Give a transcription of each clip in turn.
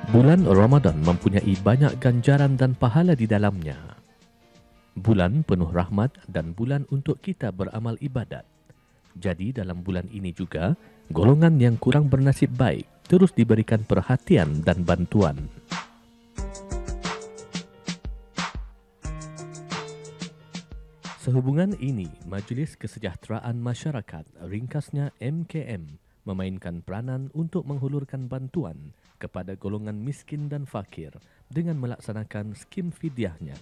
Bulan Ramadan mempunyai banyak ganjaran dan pahala di dalamnya. Bulan penuh rahmat dan bulan untuk kita beramal ibadat. Jadi dalam bulan ini juga, golongan yang kurang bernasib baik terus diberikan perhatian dan bantuan. Sehubungan ini, Majlis Kesejahteraan Masyarakat, ringkasnya MKM, memainkan peranan untuk menghulurkan bantuan kepada golongan miskin dan fakir dengan melaksanakan skim fidyahnya.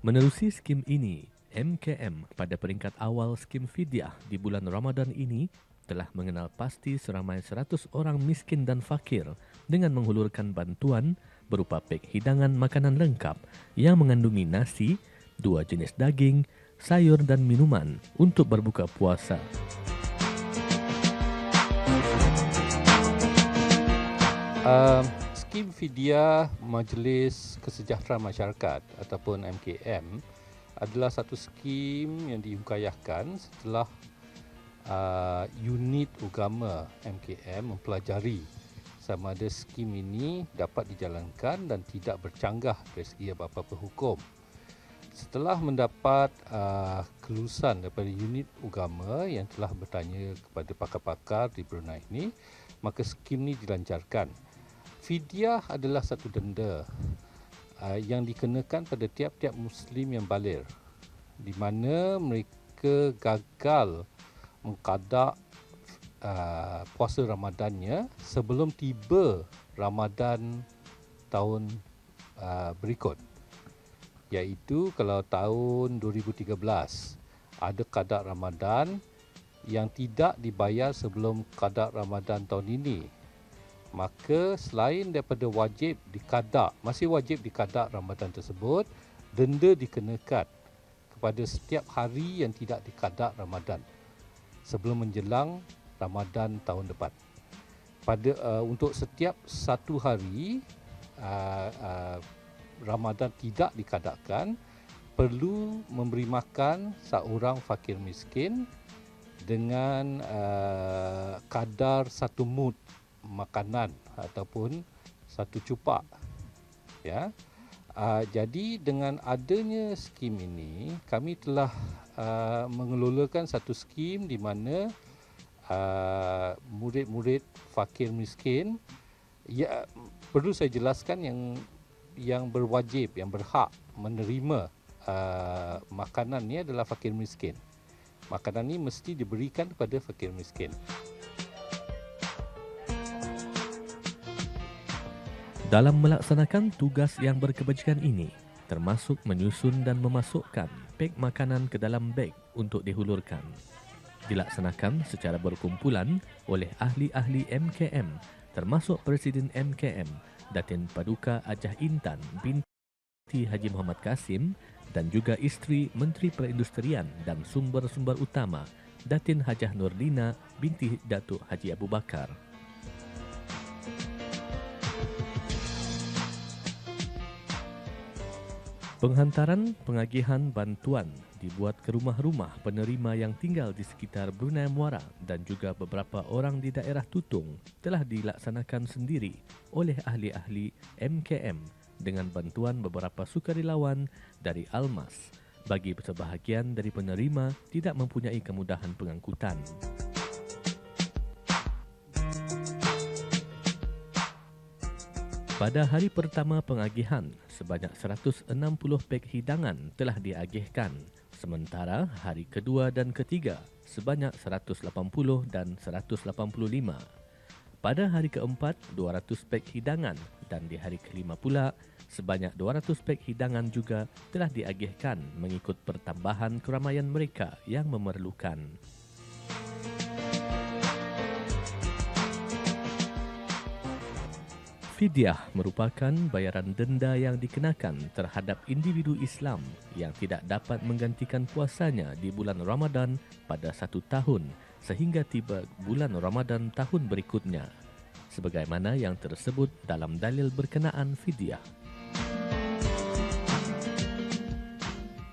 Menerusi skim ini, MKM pada peringkat awal skim fidyah di bulan Ramadan ini telah mengenal pasti seramai 100 orang miskin dan fakir dengan menghulurkan bantuan berupa pek hidangan makanan lengkap yang mengandungi nasi, 2 jenis daging, sayur dan minuman untuk berbuka puasa. Skim Fidyah Majlis Kesejahteraan Masyarakat ataupun MKM adalah satu skim yang diukayahkan setelah unit agama MKM mempelajari sama ada skim ini dapat dijalankan dan tidak bercanggah dari segi apa-apa hukum. Setelah mendapat kelulusan daripada unit agama yang telah bertanya kepada pakar-pakar di Brunei ini, maka skim ini dilancarkan. Fidyah adalah satu denda yang dikenakan pada tiap-tiap Muslim yang baligh, di mana mereka gagal mengqada puasa Ramadannya sebelum tiba Ramadan tahun berikut. Iaitu kalau tahun 2013 ada qada Ramadan yang tidak dibayar sebelum qada Ramadan tahun ini, maka selain daripada wajib diqada, masih wajib diqada Ramadan tersebut, denda dikenakan kepada setiap hari yang tidak diqada Ramadan sebelum menjelang Ramadan tahun depan. Untuk setiap satu hari Ramadan tidak dikadakan, perlu memberi makan seorang fakir miskin dengan kadar 1 mud makanan ataupun 1 cupak. Ya. Jadi dengan adanya skim ini, kami telah mengelolakan satu skim di mana murid-murid fakir miskin, ya, perlu saya jelaskan yang berwajib, yang berhak menerima makanan ni adalah fakir miskin. Makanan ni mesti diberikan kepada fakir miskin. Dalam melaksanakan tugas yang berkebajikan ini, termasuk menyusun dan memasukkan pek makanan ke dalam beg untuk dihulurkan, dilaksanakan secara berkumpulan oleh ahli-ahli MKM, termasuk Presiden MKM, Datin Paduka Hajah Intan binti Haji Muhammad Kasim, dan juga isteri Menteri Perindustrian dan Sumber-Sumber Utama, Datin Hajah Nurdina binti Datuk Haji Abu Bakar. Penghantaran pengagihan bantuan dibuat ke rumah-rumah penerima yang tinggal di sekitar Brunei Muara dan juga beberapa orang di daerah Tutung telah dilaksanakan sendiri oleh ahli-ahli MKM dengan bantuan beberapa sukarelawan dari Almas bagi sebahagian dari penerima tidak mempunyai kemudahan pengangkutan. Pada hari pertama pengagihan, sebanyak 160 pek hidangan telah diagihkan, sementara hari kedua dan ketiga sebanyak 180 dan 185. Pada hari keempat, 200 pek hidangan dan di hari kelima pula, sebanyak 200 pek hidangan juga telah diagihkan mengikut pertambahan keramaian mereka yang memerlukan. Fidyah merupakan bayaran denda yang dikenakan terhadap individu Islam yang tidak dapat menggantikan puasanya di bulan Ramadan pada 1 tahun sehingga tiba bulan Ramadan tahun berikutnya, sebagaimana yang tersebut dalam dalil berkenaan fidyah.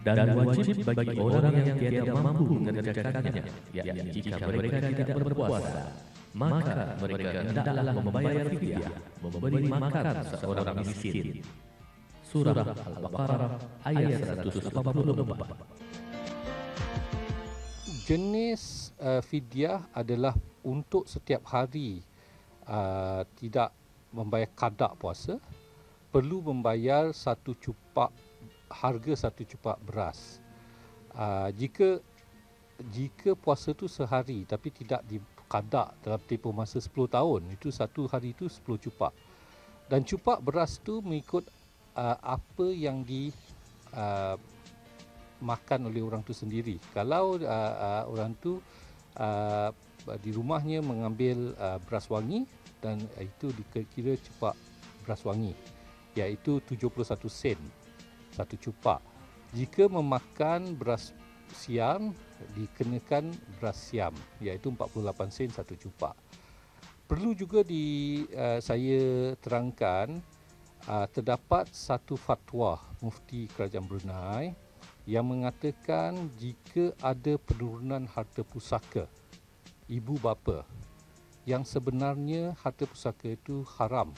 dan wajib bagi orang yang tiada mampu mengerjakannya, yakni jika mereka tidak berpuasa, maka mereka hendaklah membayar fidyah, memberi makan seorang miskin. Surah Al-Baqarah ayat 184. Jenis fidyah adalah untuk setiap hari tidak membayar qada puasa, perlu membayar harga satu cupak beras. Jika puasa tu sehari tapi tidak dikadak dalam tempoh masa 10 tahun, itu satu hari itu 10 cupak. Dan cupak beras tu mengikut apa yang makan oleh orang tu sendiri. Kalau orang tu di rumahnya mengambil beras wangi, dan itu dikira cupak beras wangi, iaitu 71 sen satu cupak. Jika memakan beras siam, dikenakan beras siam, iaitu 48 sen satu cupak. Perlu juga saya terangkan, terdapat satu fatwa Mufti Kerajaan Brunei yang mengatakan jika ada penurunan harta pusaka ibu bapa, yang sebenarnya harta pusaka itu haram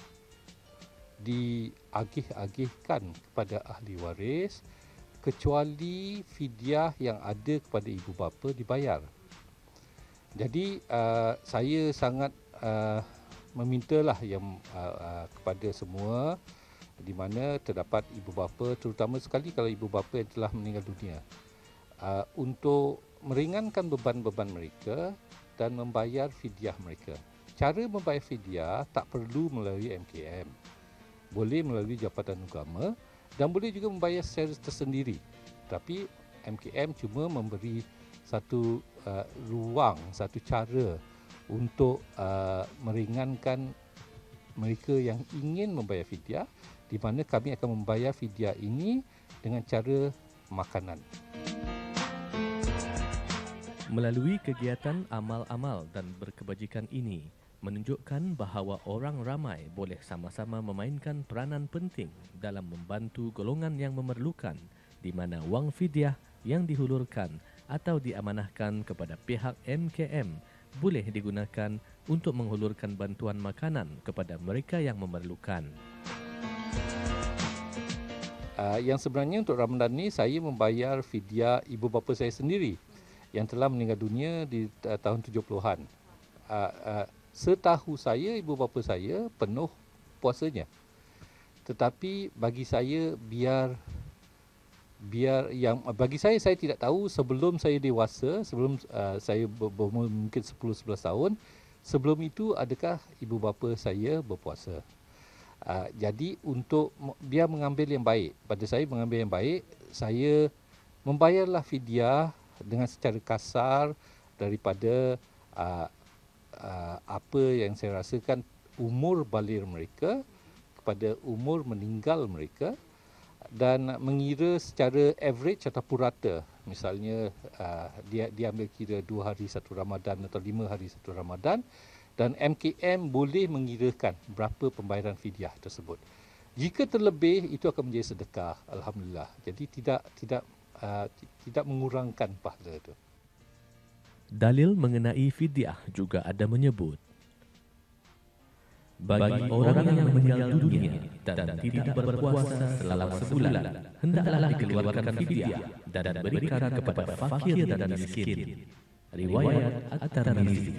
diagih-agihkan kepada ahli waris, kecuali fidyah yang ada kepada ibu bapa dibayar. Jadi saya sangat memintalah kepada semua di mana terdapat ibu bapa, terutama sekali kalau ibu bapa yang telah meninggal dunia, untuk meringankan beban-beban mereka dan membayar fidyah mereka. Cara membayar fidyah tak perlu melalui MKM. Boleh melalui Jabatan Agama dan boleh juga membayar secara tersendiri. Tapi MKM cuma memberi satu ruang, satu cara untuk meringankan mereka yang ingin membayar fidyah, di mana kami akan membayar fidyah ini dengan cara makanan. Melalui kegiatan amal-amal dan berkebajikan ini, menunjukkan bahawa orang ramai boleh sama-sama memainkan peranan penting dalam membantu golongan yang memerlukan, di mana wang fidyah yang dihulurkan atau diamanahkan kepada pihak MKM boleh digunakan untuk menghulurkan bantuan makanan kepada mereka yang memerlukan. Yang sebenarnya untuk Ramadan ni saya membayar fidyah ibu bapa saya sendiri yang telah meninggal dunia di tahun 70-an. Setahu saya, ibu bapa saya penuh puasanya. Tetapi bagi saya bagi saya tidak tahu sebelum saya dewasa, sebelum saya berumur mungkin 10-11 tahun, sebelum itu adakah ibu bapa saya berpuasa. Jadi untuk dia mengambil yang baik, pada saya mengambil yang baik, saya membayarlah fidyah dengan secara kasar daripada apa yang saya rasakan umur baligh mereka kepada umur meninggal mereka, dan mengira secara average atau purata. Misalnya dia ambil kira 2 hari satu Ramadan atau 5 hari satu Ramadan, dan MKM boleh mengirakan berapa pembayaran fidyah tersebut. Jika terlebih, itu akan menjadi sedekah, alhamdulillah. Jadi tidak mengurangkan pahala itu. Dalil mengenai fidyah juga ada menyebut, bagi orang yang meninggal dunia dan tidak berpuasa selama sebulan, hendaklah dikeluarkan fidyah dan diberikan kepada fakir dan miskin. Riwayat At-Tirmizi.